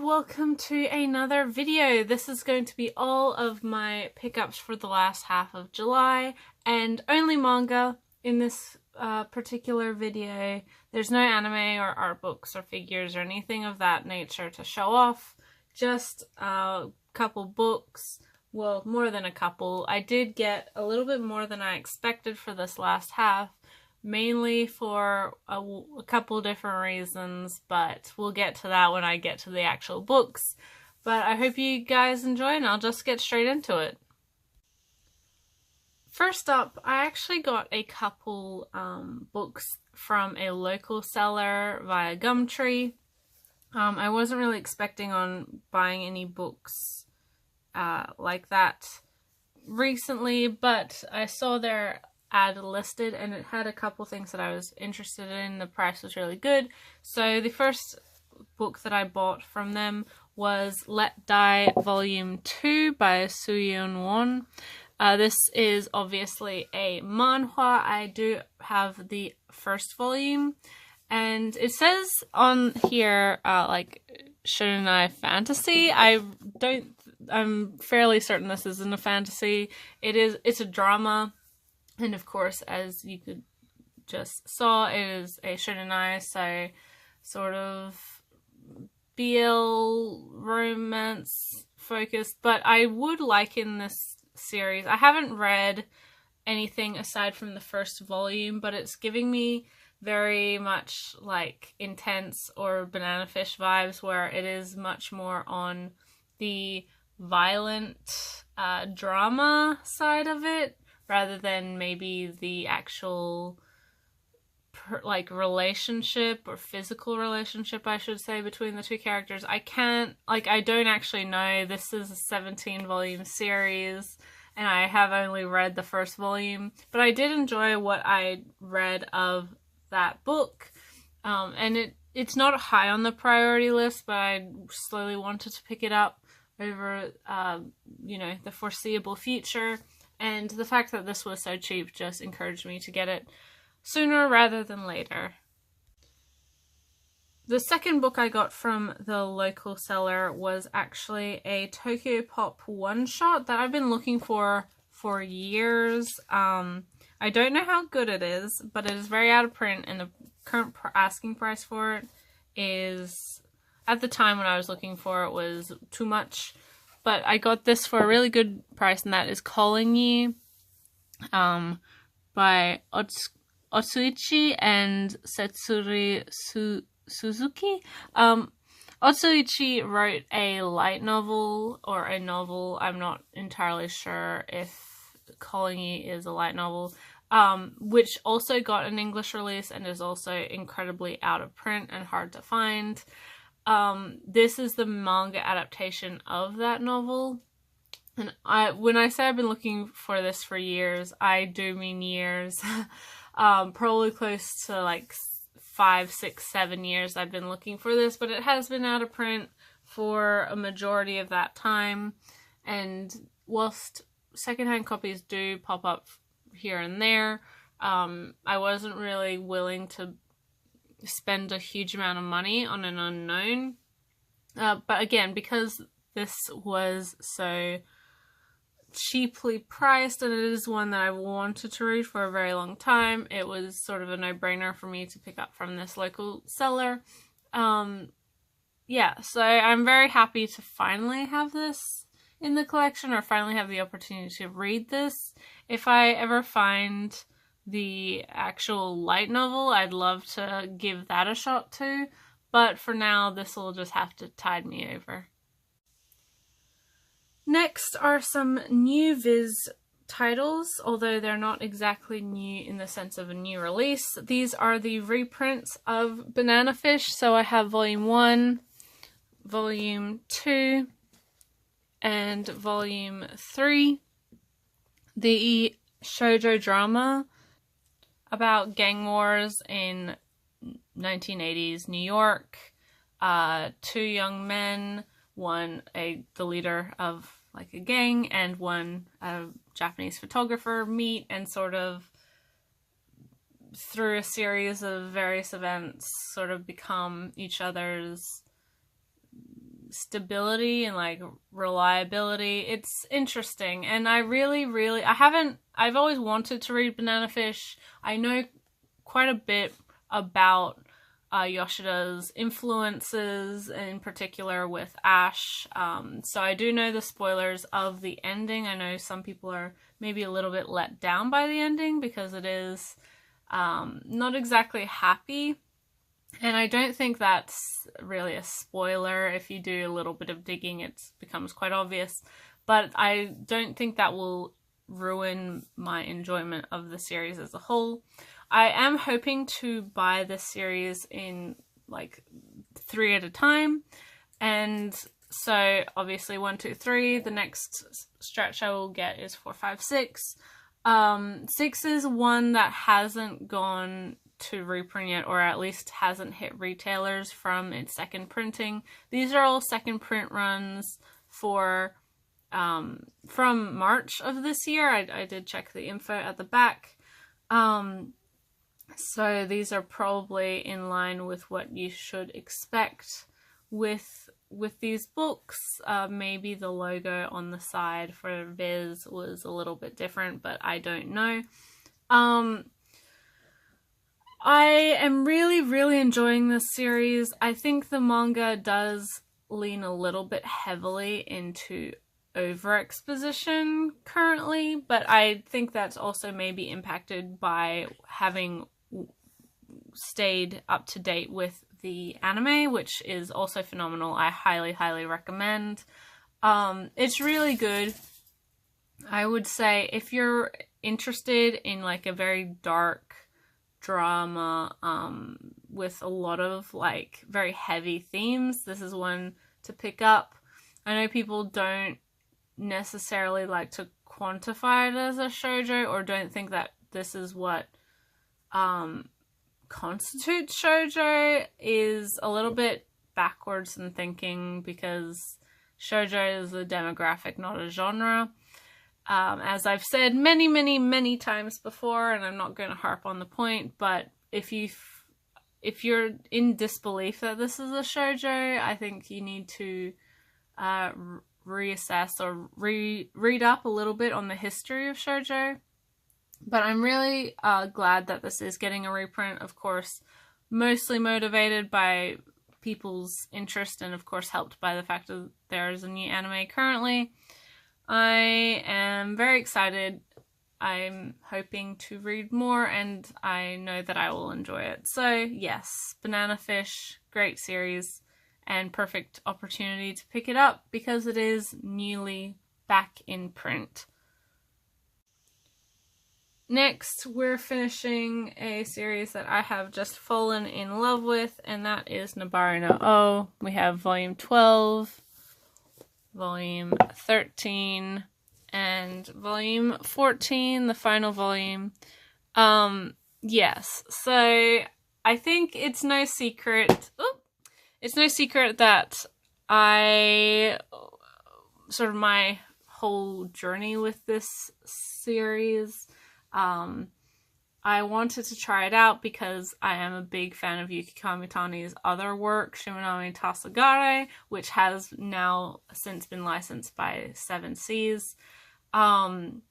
welcome to another video. This is going to be all of my pickups for the last half of July and only manga in this particular video. There's no anime or art books or figures or anything of that nature to show off. Just a couple books. Well, more than a couple. I did get a little bit more than I expected for this last half. Mainly for a couple different reasons, but we'll get to that when I get to the actual books. But I hope you guys enjoy, and I'll just get straight into it. First up, I actually got a couple books from a local seller via Gumtree. I wasn't really expecting on buying any books like that recently, but I saw their ad listed and it had a couple things that I was interested in. The price was really good. So the first book that I bought from them was Let Die Volume 2 by Soo-yeon Won. This is obviously a manhwa. I do have the first volume, and it says on here like shounen fantasy. I'm fairly certain this isn't a fantasy. It's a drama. And of course, as you could just saw, it is a shounen, so sort of BL romance focused. But I would liken this series. I haven't read anything aside from the first volume, but it's giving me very much like Intense or Banana Fish vibes, where it is much more on the violent drama side of it, rather than maybe the actual like relationship or physical relationship, I should say, between the two characters. I don't actually know. This is a 17-volume series, and I have only read the first volume, but I did enjoy what I read of that book. And it's not high on the priority list, but I slowly wanted to pick it up over, the foreseeable future. And the fact that this was so cheap just encouraged me to get it sooner rather than later. The second book I got from the local seller was actually a Tokyo Pop one-shot that I've been looking for years. I don't know how good it is, but it is very out of print, and the current asking price for it is, at the time when I was looking for it, was too much. But I got this for a really good price, and that is Calling You by Otsuichi and Setsuri Suzuki. Otsuichi wrote a light novel, or a novel. I'm not entirely sure if Calling You is a light novel, which also got an English release and is also incredibly out of print and hard to find. This is the manga adaptation of that novel, and when I say I've been looking for this for years, I do mean years. Probably close to like 5, 6, 7 years I've been looking for this, but it has been out of print for a majority of that time, and whilst secondhand copies do pop up here and there, I wasn't really willing to spend a huge amount of money on an unknown. But again, because this was so cheaply priced, and it is one that I wanted to read for a very long time, it was sort of a no-brainer for me to pick up from this local seller. So I'm very happy to finally have this in the collection, or finally have the opportunity to read this. If I ever find the actual light novel, I'd love to give that a shot too, but for now this will just have to tide me over. Next are some new Viz titles, although they're not exactly new in the sense of a new release. These are the reprints of Banana Fish, so I have Volume 1, Volume 2, and Volume 3. The shoujo drama about gang wars in 1980s New York. Two young men, one the leader of like a gang, and one a Japanese photographer, meet and sort of through a series of various events sort of become each other's stability and like reliability. It's interesting, and I've always wanted to read Banana Fish. I know quite a bit about Yoshida's influences, in particular with Ash. So I do know the spoilers of the ending. I know some people are maybe a little bit let down by the ending because it is not exactly happy. And I don't think that's really a spoiler. If you do a little bit of digging, it becomes quite obvious. But I don't think that will ruin my enjoyment of the series as a whole. I am hoping to buy this series in like 3 at a time. And so obviously 1, 2, 3. The next stretch I will get is 4, 5, 6. 6 is one that hasn't gone to reprint yet, or at least hasn't hit retailers from its second printing. These are all second print runs for from March of this year. I did check the info at the back. So these are probably in line with what you should expect with these books. Maybe the logo on the side for Viz was a little bit different, but I don't know. I am really, really enjoying this series. I think the manga does lean a little bit heavily into over-exposition currently, but I think that's also maybe impacted by having stayed up to date with the anime, which is also phenomenal. I highly, highly recommend. It's really good. I would say if you're interested in like a very dark drama with a lot of like very heavy themes, this is one to pick up. I know people don't necessarily like to quantify it as a shoujo, or don't think that this is what constitutes shoujo, is a little bit backwards in thinking, because shoujo is a demographic, not a genre. As I've said many, many, many times before, and I'm not going to harp on the point, but if you're in disbelief that this is a shoujo, I think you need to reassess or read up a little bit on the history of shoujo. But I'm really glad that this is getting a reprint, of course, mostly motivated by people's interest, and of course helped by the fact that there is a new anime currently. I am very excited. I'm hoping to read more, and I know that I will enjoy it. So yes, Banana Fish, great series, and perfect opportunity to pick it up because it is newly back in print. Next, we're finishing a series that I have just fallen in love with, and that is Nabari no O. We have volume 12, volume 13, and volume 14, the final volume. Yes, so I think it's no secret, that I, sort of my whole journey with this series, I wanted to try it out because I am a big fan of Yuki Kamitani's other work, Shimanami Tasagare, which has now since been licensed by 7 Seas. And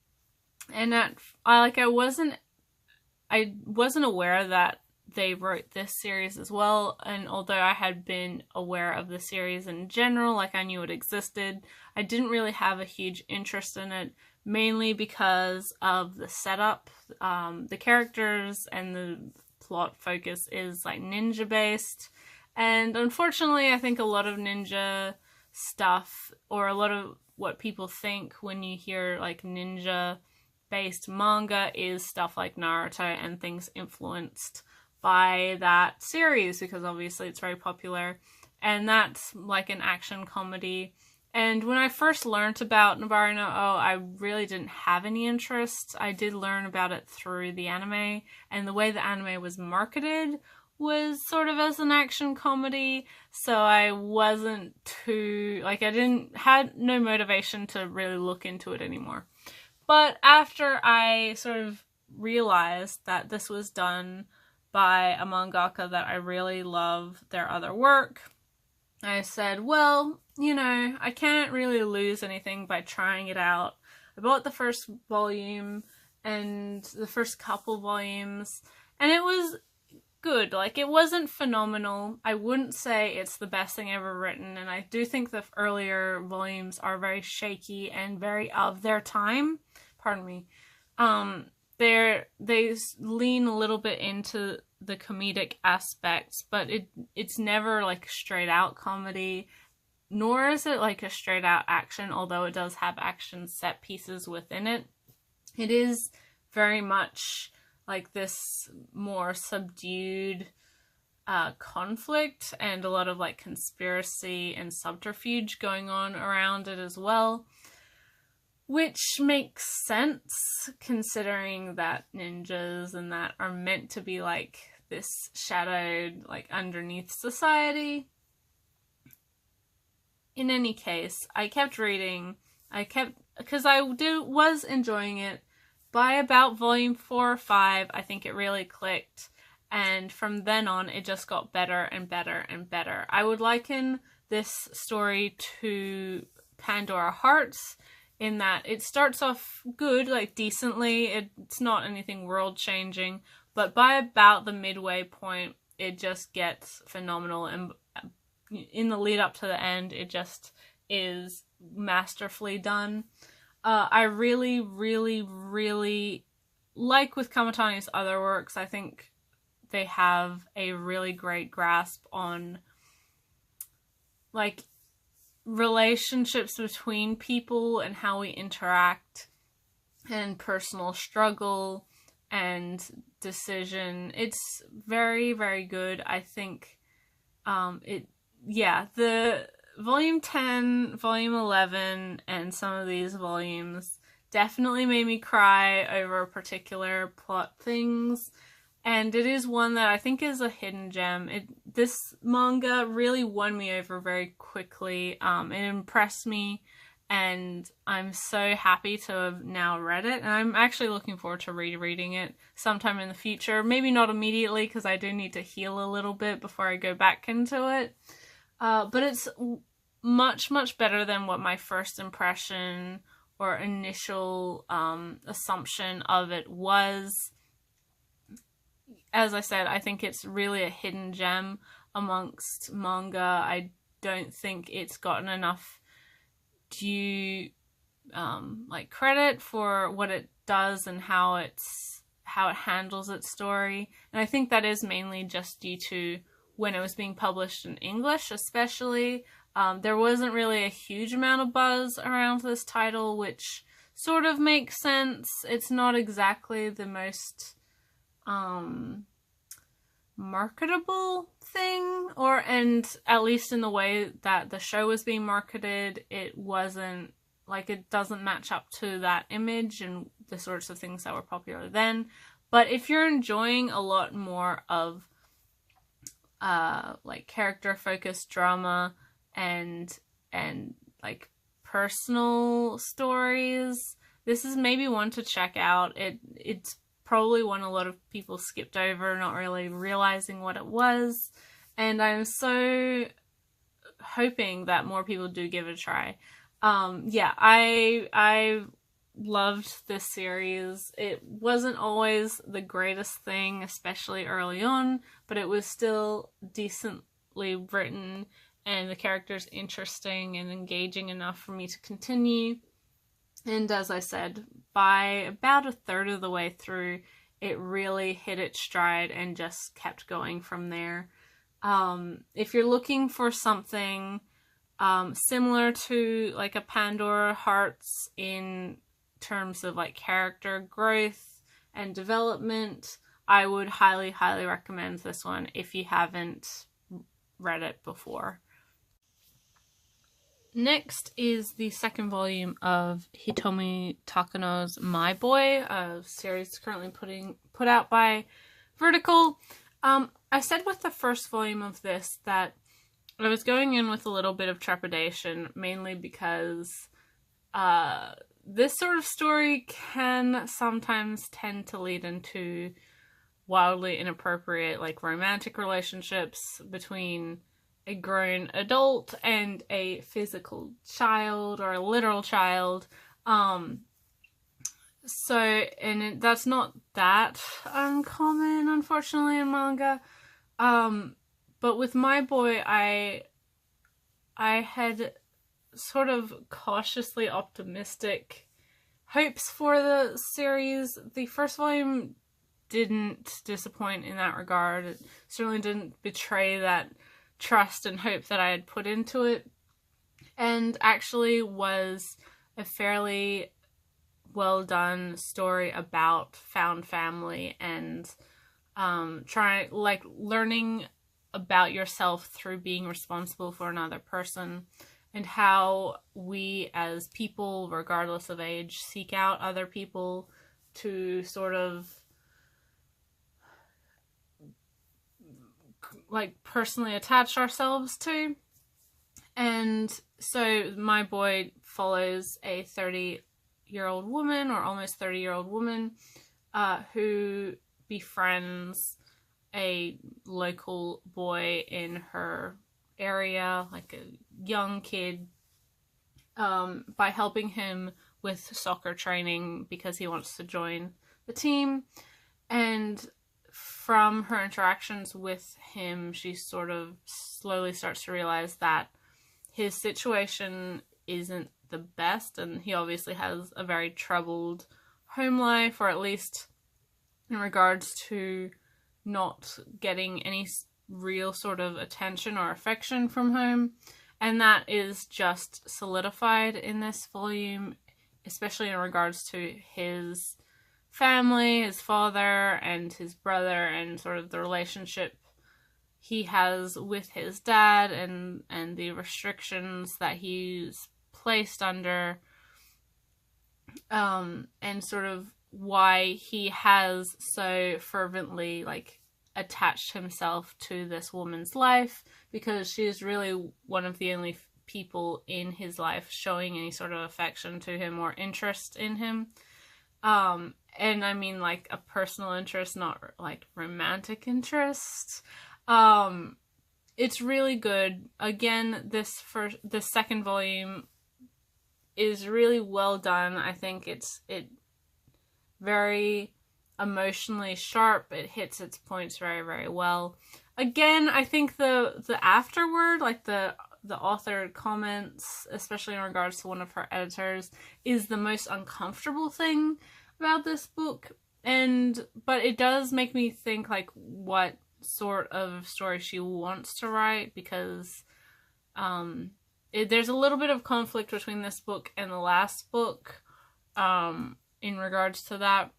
I wasn't aware that they wrote this series as well, and although I had been aware of the series in general, like I knew it existed, I didn't really have a huge interest in it, mainly because of the setup. The characters and the plot focus is like ninja based, and unfortunately I think a lot of ninja stuff, or a lot of what people think when you hear like ninja based manga, is stuff like Naruto and things influenced by that series, because obviously it's very popular, and that's like an action comedy. And when I first learned about Nabari no O, I really didn't have any interest. I did learn about it through the anime, and the way the anime was marketed was sort of as an action comedy, so I wasn't too, like, had no motivation to really look into it anymore. But after I sort of realized that this was done by a mangaka that I really love their other work, I said, well, you know, I can't really lose anything by trying it out. I bought the first volume and the first couple volumes, and it was good. Like, it wasn't phenomenal. I wouldn't say it's the best thing ever written, and I do think the earlier volumes are very shaky and very of their time. Pardon me. They lean a little bit into the comedic aspects, but it's never like straight out comedy, nor is it like a straight out action, although it does have action set pieces within it. It is very much like this more subdued conflict and a lot of like conspiracy and subterfuge going on around it as well, which makes sense considering that ninjas and that are meant to be like this shadowed, like underneath society. In any case, I kept reading. Because I was enjoying it. By about volume 4 or 5, I think it really clicked. And from then on, it just got better and better and better. I would liken this story to Pandora Hearts, in that it starts off good, like decently. It's not anything world-changing, but by about the midway point, it just gets phenomenal, and in the lead up to the end, it just is masterfully done. I really, really, really like with Kamatani's other works, I think they have a really great grasp on like relationships between people and how we interact and personal struggle and decision. It's very, very good. I think the volume 10, volume 11, and some of these volumes definitely made me cry over particular plot things. And it is one that I think is a hidden gem. This manga really won me over very quickly. It impressed me, and I'm so happy to have now read it. And I'm actually looking forward to rereading it sometime in the future. Maybe not immediately, because I do need to heal a little bit before I go back into it. But it's much, much better than what my first impression or initial assumption of it was. As I said, I think it's really a hidden gem amongst manga. I don't think it's gotten enough due credit for what it does and how it handles its story. And I think that is mainly just due to when it was being published in English, especially. There wasn't really a huge amount of buzz around this title, which sort of makes sense. It's not exactly the most marketable thing, and at least in the way that the show was being marketed, it wasn't like, it doesn't match up to that image and the sorts of things that were popular then. But if you're enjoying a lot more of like character focused drama and like personal stories, this is maybe one to check out. It's probably one a lot of people skipped over, not really realizing what it was, and I'm so hoping that more people do give it a try. I loved this series. It wasn't always the greatest thing, especially early on, but it was still decently written, and the characters interesting and engaging enough for me to continue. And as I said, by about a third of the way through, it really hit its stride and just kept going from there. If you're looking for something similar to like a Pandora Hearts in terms of like character growth and development, I would highly, highly recommend this one if you haven't read it before. Next is the second volume of Hitomi Takano's My Boy, a series currently put out by Vertical. I said with the first volume of this that I was going in with a little bit of trepidation, mainly because this sort of story can sometimes tend to lead into wildly inappropriate, like, romantic relationships between a grown adult and a physical child, or a literal child. That's not that uncommon, unfortunately, in manga. But with my boy, I had sort of cautiously optimistic hopes for the series. The first volume didn't disappoint in that regard. It certainly didn't betray that trust and hope that I had put into it, and actually was a fairly well done story about found family and learning about yourself through being responsible for another person, and how we as people, regardless of age, seek out other people to sort of like personally attach ourselves to. And so my boy follows a 30-year-old woman, or almost 30-year-old woman, who befriends a local boy in her area, like a young kid, by helping him with soccer training because he wants to join the team. And from her interactions with him, she sort of slowly starts to realize that his situation isn't the best, and he obviously has a very troubled home life, or at least in regards to not getting any real sort of attention or affection from home. And that is just solidified in this volume, especially in regards to his family, his father and his brother, and sort of the relationship he has with his dad, and the restrictions that he's placed under, and sort of why he has so fervently like attached himself to this woman's life, because she is really one of the only people in his life showing any sort of affection to him or interest in him. And I mean like a personal interest, not like romantic interest. It's really good. Again, this second volume is really well done. I think it's very emotionally sharp. It hits its points very, very well. Again, I think the afterword, like the author comments, especially in regards to one of her editors, is the most uncomfortable thing about this book. But it does make me think like what sort of story she wants to write, because there's a little bit of conflict between this book and the last book in regards to that.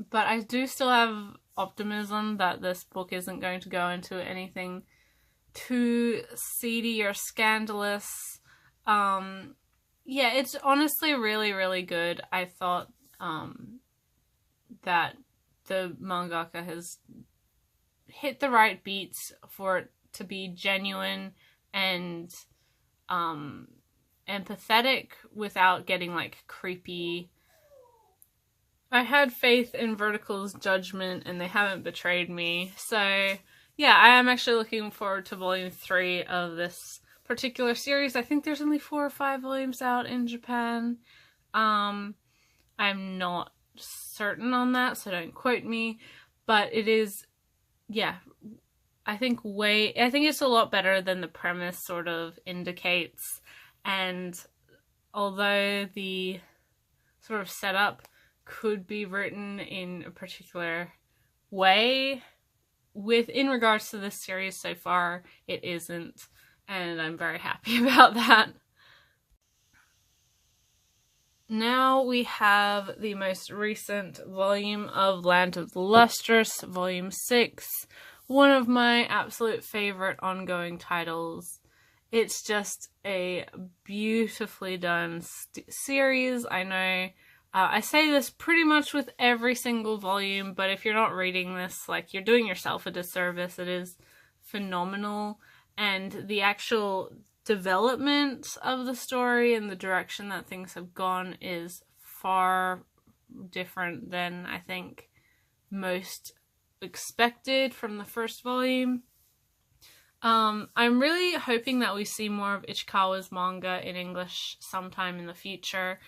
But I do still have optimism that this book isn't going to go into anything too seedy or scandalous. Yeah, it's honestly really, really good. I thought that the mangaka has hit the right beats for it to be genuine and empathetic without getting like creepy. I had faith in Vertical's judgment and they haven't betrayed me. So yeah, I am actually looking forward to volume 3 of this particular series. I think there's only 4 or 5 volumes out in Japan. I'm not certain on that, so don't quote me. But it is, yeah, I think it's a lot better than the premise sort of indicates. And although the sort of setup could be written in a particular way, in regards to this series so far, it isn't, and I'm very happy about that. Now we have the most recent volume of Land of the Lustrous, volume 6, one of my absolute favorite ongoing titles. It's just a beautifully done series. I know I say this pretty much with every single volume, but if you're not reading this, like, you're doing yourself a disservice. It is phenomenal, and the actual development of the story and the direction that things have gone is far different than I think most expected from the first volume. I'm really hoping that we see more of Ichikawa's manga in English sometime in the future,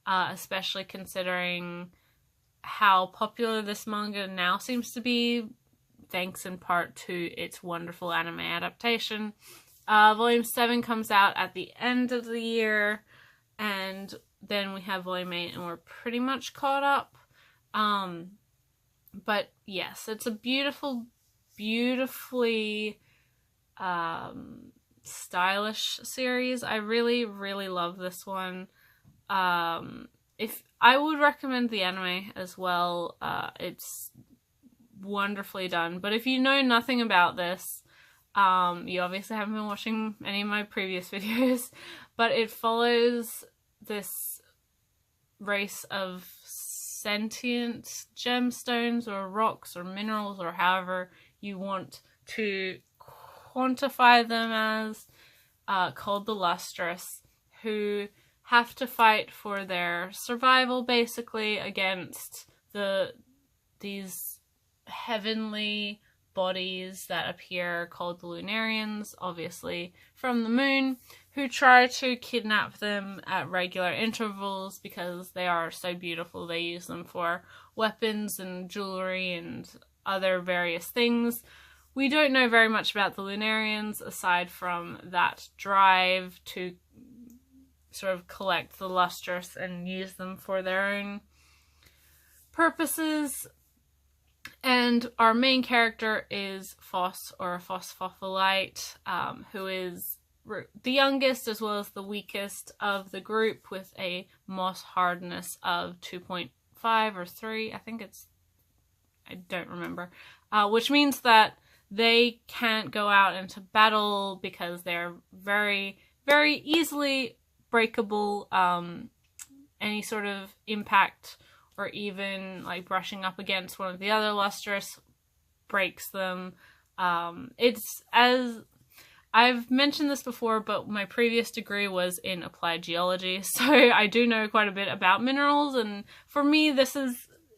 especially considering how popular this manga now seems to be, thanks in part to its wonderful anime adaptation. Volume 7 comes out at the end of the year, and then we have Volume 8, and we're pretty much caught up. But yes, it's a beautifully stylish series. I really, really love this one. If I would recommend the anime as well, it's wonderfully done. But if you know nothing about this, you obviously haven't been watching any of my previous videos, but it follows this race of sentient gemstones or rocks or minerals or however you want to quantify them as, called the Lustrous, who have to fight for their survival basically against these heavenly bodies that appear called the Lunarians, obviously from the moon, who try to kidnap them at regular intervals because they are so beautiful. They use them for weapons and jewelry and other various things. We don't know very much about the Lunarians aside from that drive to sort of collect the Lustrous and use them for their own purposes. And our main character is Phos, or a Phosphophilite, who is the youngest as well as the weakest of the group, with a moss hardness of 2.5 or 3. I don't remember. Which means that they can't go out into battle because they're very, very easily breakable. Any sort of impact or even like brushing up against one of the other Lustrous breaks them. It's, as I've mentioned this before, but my previous degree was in applied geology, so I do know quite a bit about minerals, and for me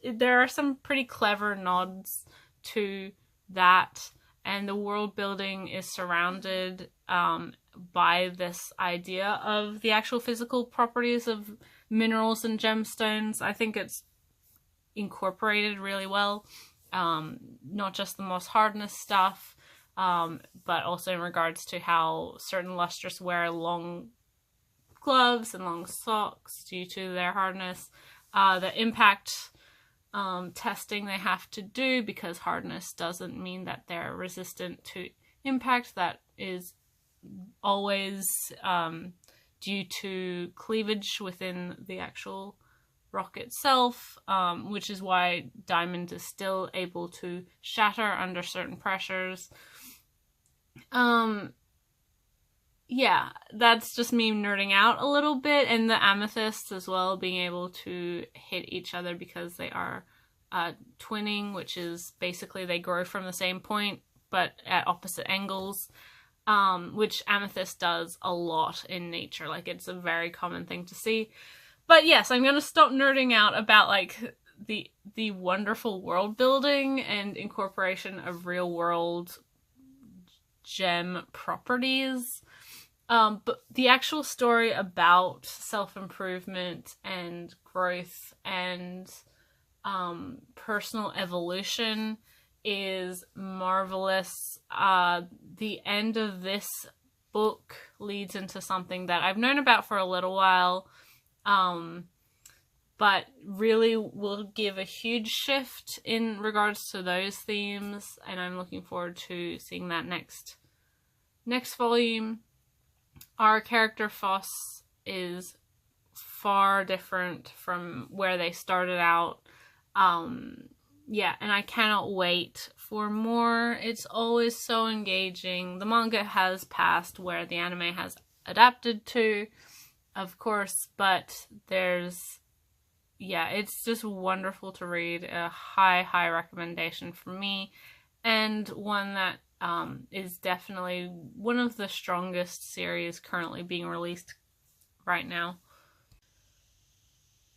there are some pretty clever nods to that, and the world building is surrounded by this idea of the actual physical properties of minerals and gemstones. I think it's incorporated really well, not just the moss hardness stuff, but also in regards to how certain Lustrous wear long gloves and long socks due to their hardness, the impact testing they have to do, because hardness doesn't mean that they're resistant to impact. That is always due to cleavage within the actual rock itself, which is why diamond is still able to shatter under certain pressures. Yeah, that's just me nerding out a little bit, and the amethysts as well, being able to hit each other because they are twinning, which is basically they grow from the same point but at opposite angles, which amethyst does a lot in nature. Like, it's a very common thing to see. But yes, I'm gonna stop nerding out about like the wonderful world building and incorporation of real world gem properties. But the actual story about self-improvement and growth and personal evolution is marvelous. The end of this book leads into something that I've known about for a little while, but really will give a huge shift in regards to those themes, and I'm looking forward to seeing that next volume. Our character Phos is far different from where they started out. Yeah, and I cannot wait for more. It's always so engaging. The manga has passed where the anime has adapted to, of course, but it's just wonderful to read. A high recommendation from me, and one that is definitely one of the strongest series currently being released right now.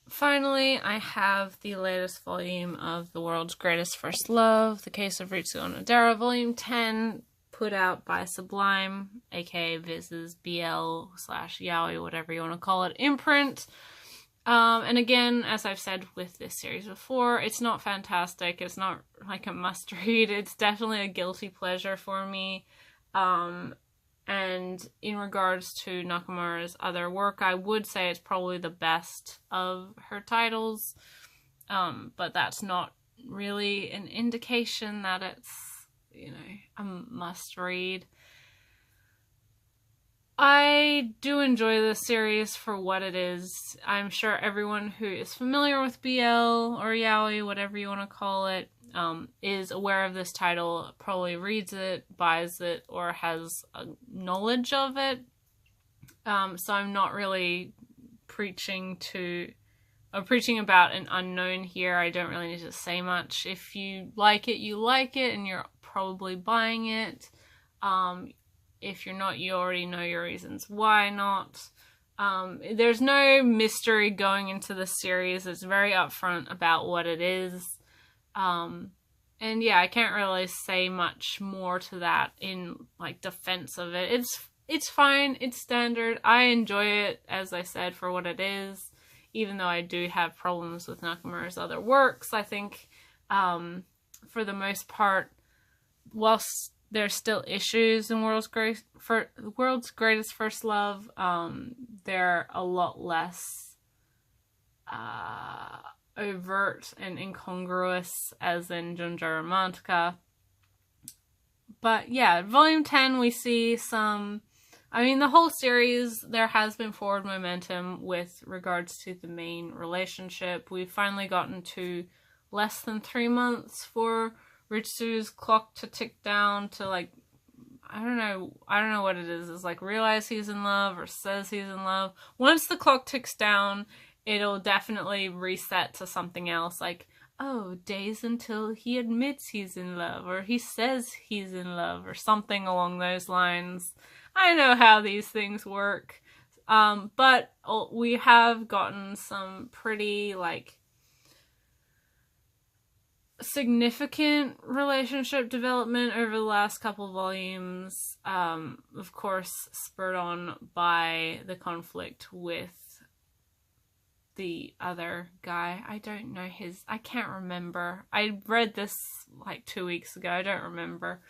Finally, I have the latest volume of The World's Greatest First Love, The Case of Ritsuo Nodera, Volume 10. put out by Sublime, aka Viz's BL/yaoi, whatever you want to call it, imprint. And again, as I've said with this series before, it's not fantastic. It's not like a must read. It's definitely a guilty pleasure for me. And in regards to Nakamura's other work, I would say it's probably the best of her titles. But that's not really an indication that it's, you know, a must read. I do enjoy this series for what it is. I'm sure everyone who is familiar with BL or yaoi, whatever you want to call it, is aware of this title, probably reads it, buys it, or has a knowledge of it. So I'm not really preaching about an unknown here. I don't really need to say much. If you like it, you like it, and you're probably buying it. If you're not, you already know your reasons why not. There's no mystery going into the series. It's very upfront about what it is. And yeah, I can't really say much more to that in like defense of it. It's fine. It's standard. I enjoy it, as I said, for what it is. Even though I do have problems with Nakamura's other works, I think for the most part, whilst there's still issues in World's Greatest First Love, they're a lot less overt and incongruous as in Junja Romantica. But yeah, Volume 10 we see some... I mean, the whole series, there has been forward momentum with regards to the main relationship. We've finally gotten to less than 3 months for Ritsu's clock to tick down to, like, I don't know what it is. It's like realize he's in love or says he's in love. Once the clock ticks down, it'll definitely reset to something else, like, oh, days until he admits he's in love, or he says he's in love, or something along those lines. I know how these things work. But we have gotten some pretty, like, significant relationship development over the last couple volumes. Of course, spurred on by the conflict with the other guy. I don't know I can't remember. I read this like 2 weeks ago. I don't remember.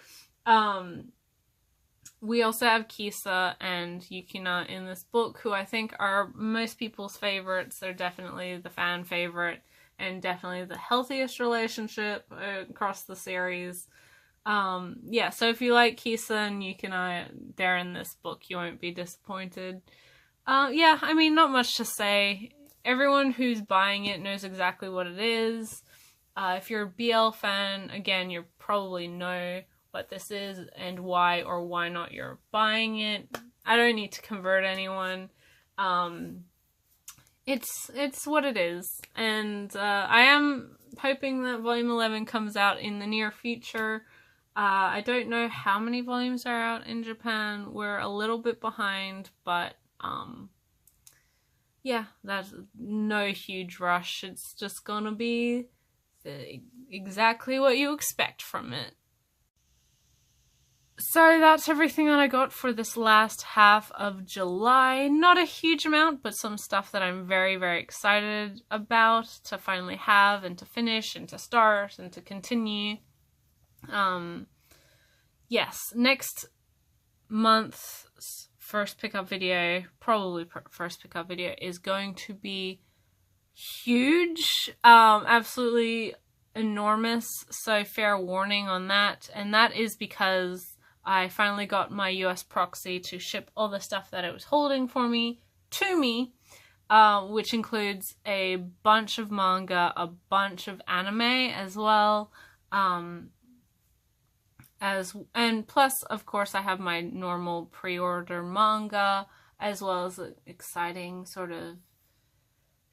We also have Kisa and Yukina in this book, who I think are most people's favorites. They're definitely the fan favorite and definitely the healthiest relationship across the series. Yeah, so if you like Kisa and Yukina, they're in this book. You won't be disappointed. Yeah, I mean, not much to say. Everyone who's buying it knows exactly what it is. If you're a BL fan, again, you probably know what this is and why or why not you're buying it. I don't need to convert anyone. It's what it is. And I am hoping that Volume 11 comes out in the near future. I don't know how many volumes are out in Japan. We're a little bit behind, but yeah, that's no huge rush. It's just gonna be exactly what you expect from it. So that's everything that I got for this last half of July. Not a huge amount, but some stuff that I'm very, very excited about to finally have and to finish and to start and to continue. Yes, next month's first pickup video, probably first pickup video, is going to be huge. Absolutely enormous, so fair warning on that. And that is because I finally got my US proxy to ship all the stuff that it was holding for me to me, which includes a bunch of manga, a bunch of anime as well, and plus, of course, I have my normal pre-order manga, as well as an exciting sort of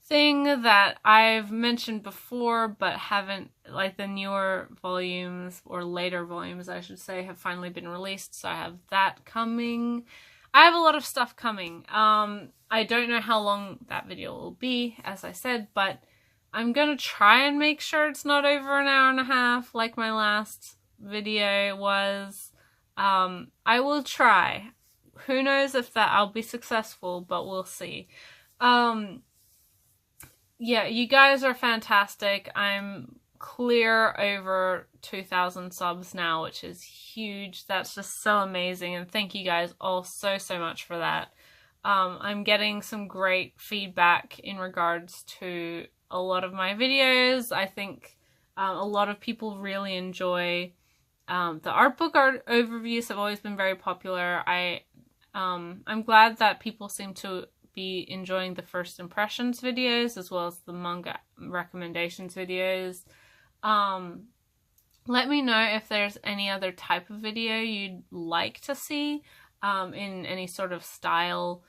thing that I've mentioned before, but haven't, like the newer volumes, or later volumes, I should say, have finally been released, so I have that coming. I have a lot of stuff coming. I don't know how long that video will be, as I said, but I'm gonna try and make sure it's not over an hour and a half, like my last video was. I will try. Who knows if that I'll be successful, but we'll see. Yeah, you guys are fantastic. I'm clear over 2,000 subs now, which is huge. That's just so amazing, and thank you guys all so much for that. I'm getting some great feedback in regards to a lot of my videos. I think a lot of people really enjoy the art book overviews have always been very popular. I'm glad that people seem to be enjoying the first impressions videos as well as the manga recommendations videos. Let me know if there's any other type of video you'd like to see in any sort of style.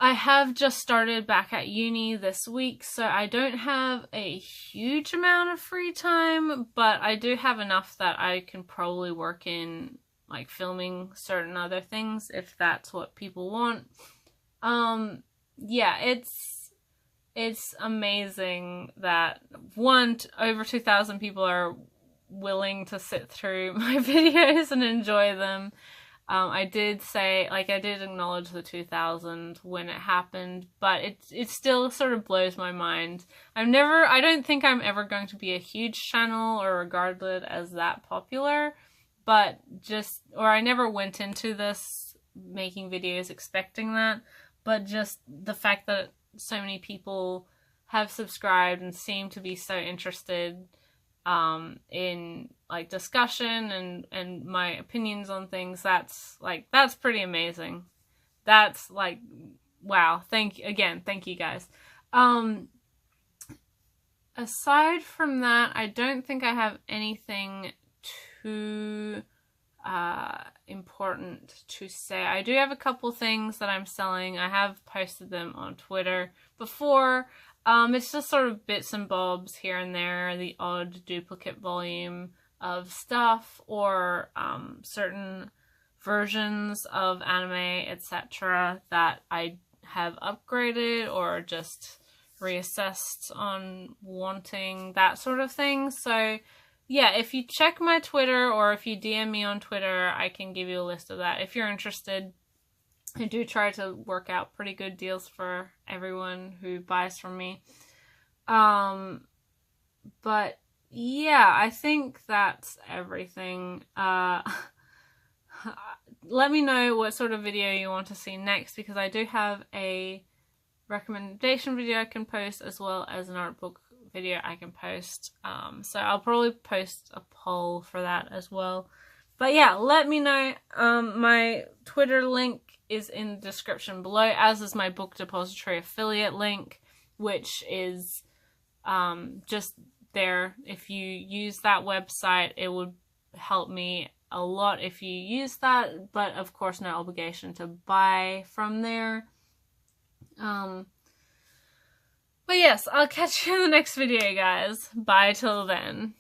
I have just started back at uni this week, so I don't have a huge amount of free time, but I do have enough that I can probably work in like filming certain other things if that's what people want. Yeah, it's amazing that over 2,000 people are willing to sit through my videos and enjoy them. I did acknowledge the 2,000 when it happened, but it still sort of blows my mind. I don't think I'm ever going to be a huge channel or regarded as that popular, but I never went into this making videos expecting that, but just the fact that so many people have subscribed and seem to be so interested in like discussion and my opinions on things, that's pretty amazing. That's like, wow. Thank you guys. Aside from that, I don't think I have anything too important to say. I do have a couple things that I'm selling. I have posted them on Twitter before. It's just sort of bits and bobs here and there, the odd duplicate volume of stuff, or certain versions of anime, etc. that I have upgraded or just reassessed on wanting, that sort of thing. So yeah, if you check my Twitter or if you DM me on Twitter, I can give you a list of that. If you're interested, I do try to work out pretty good deals for everyone who buys from me. But yeah, I think that's everything. Let me know what sort of video you want to see next, because I do have a recommendation video I can post as well as an art book video I can post. So I'll probably post a poll for that as well. But yeah, let me know. My Twitter link is in the description below, as is my book depository affiliate link, which is just there. If you use that website, it would help me a lot if you use that, but of course no obligation to buy from there. But yes, I'll catch you in the next video, guys. Bye till then.